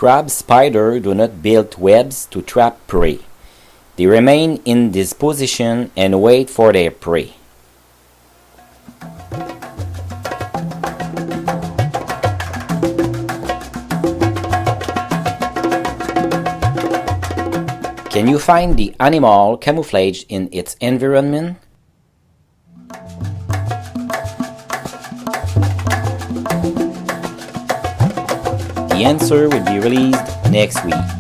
Crab spiders do not build webs to trap prey. They remain in this position and wait for their prey. Can you find the animal camouflaged in its environment? The answer will be released next week.